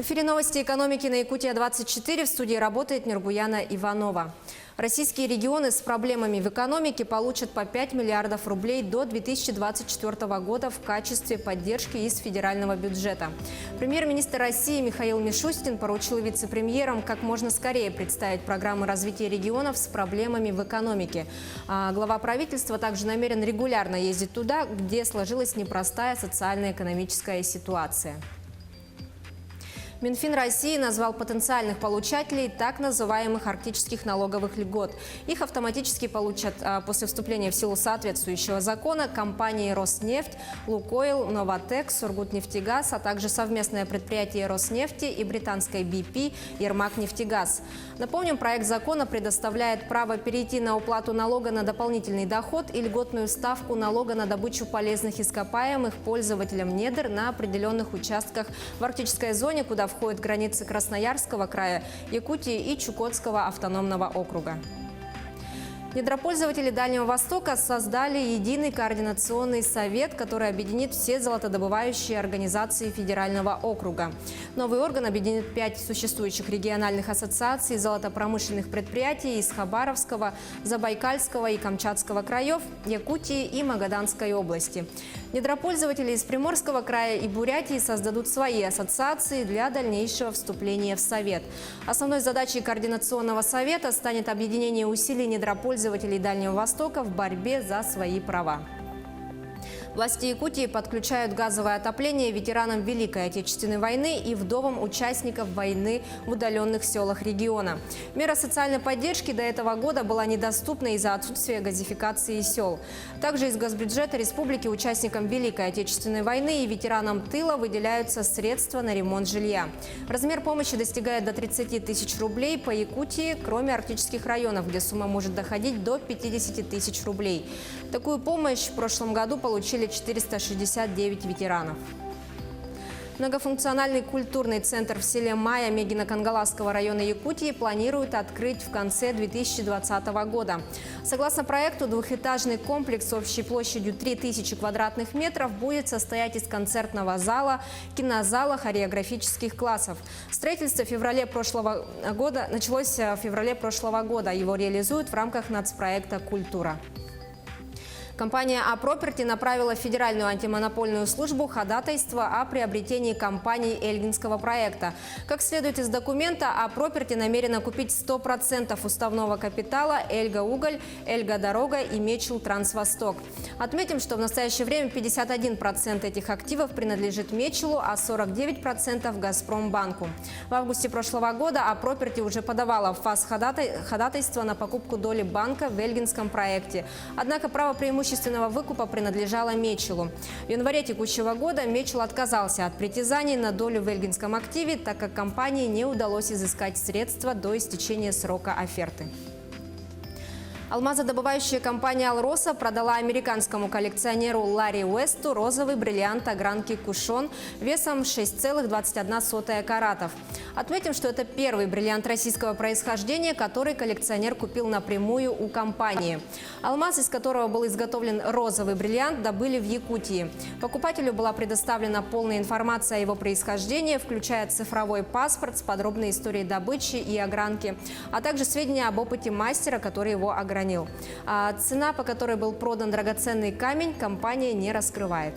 В эфире новости экономики на Якутия-24. В студии работает Нурбуяна Иванова. Российские регионы с проблемами в экономике получат по 5 миллиардов рублей до 2024 года в качестве поддержки из федерального бюджета. Премьер-министр России Михаил Мишустин поручил вице-премьерам как можно скорее представить программы развития регионов с проблемами в экономике. Глава правительства также намерен регулярно ездить туда, где сложилась непростая социально-экономическая ситуация. Минфин России назвал потенциальных получателей так называемых арктических налоговых льгот. Их автоматически получат после вступления в силу соответствующего закона компании «Роснефть», «Лукойл», «Новатек», «Сургутнефтегаз», а также совместное предприятие «Роснефти» и британской BP «Ермак-нефтегаз». Напомним, проект закона предоставляет право перейти на уплату налога на дополнительный доход и льготную ставку налога на добычу полезных ископаемых пользователям недр на определенных участках в арктической зоне, куда входят границы Красноярского края, Якутии и Чукотского автономного округа. Недропользователи Дальнего Востока создали единый координационный совет, который объединит все золотодобывающие организации федерального округа. Новый орган объединит 5 существующих региональных ассоциаций золотопромышленных предприятий из Хабаровского, Забайкальского и Камчатского краев, Якутии и Магаданской области. Недропользователи из Приморского края и Бурятии создадут свои ассоциации для дальнейшего вступления в совет. Основной задачей координационного совета станет объединение усилий недропользователей Дальнего Востока в борьбе за свои права. Власти Якутии подключают газовое отопление ветеранам Великой Отечественной войны и вдовам участников войны в удаленных селах региона. Мера социальной поддержки до этого года была недоступна из-за отсутствия газификации сел. Также из госбюджета республики участникам Великой Отечественной войны и ветеранам тыла выделяются средства на ремонт жилья. Размер помощи достигает до 30 тысяч рублей по Якутии, кроме арктических районов, где сумма может доходить до 50 тысяч рублей. Такую помощь в прошлом году получили 469 ветеранов. Многофункциональный культурный центр в селе Майя Мегино-Кангаласского района Якутии планируют открыть в конце 2020 года. Согласно проекту, двухэтажный комплекс общей площадью 3000 квадратных метров будет состоять из концертного зала, кинозала, хореографических классов. Строительство началось в феврале прошлого года. Его реализуют в рамках нацпроекта «Культура». Компания «А-Проперти» направила в Федеральную антимонопольную службу ходатайство о приобретении компании Эльгинского проекта. Как следует из документа, «А-Проперти» намерена купить 100% уставного капитала «Эльга-Уголь», «Эльга-Дорога» и «Мечел Трансвосток». Отметим, что в настоящее время 51% этих активов принадлежит «Мечелу», а 49% – «Газпромбанку». В августе прошлого года «А-Проперти» уже подавала в ФАС ходатайство на покупку доли банка в Эльгинском проекте. Однако право преимущественного выкупа принадлежало Мечелу. В январе текущего года Мечел отказался от притязаний на долю в эльгинском активе, так как компании не удалось изыскать средства до истечения срока оферты. Алмазодобывающая компания «Алроса» продала американскому коллекционеру Ларри Уэсту розовый бриллиант огранки «Кушон» весом 6,21 каратов. Отметим, что это первый бриллиант российского происхождения, который коллекционер купил напрямую у компании. Алмаз, из которого был изготовлен розовый бриллиант, добыли в Якутии. Покупателю была предоставлена полная информация о его происхождении, включая цифровой паспорт с подробной историей добычи и огранки, а также сведения об опыте мастера, который его огранил. А цена, по которой был продан драгоценный камень, компания не раскрывает.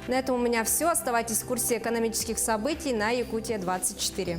На этом у меня все. Оставайтесь в курсе экономических событий на Якутия-24.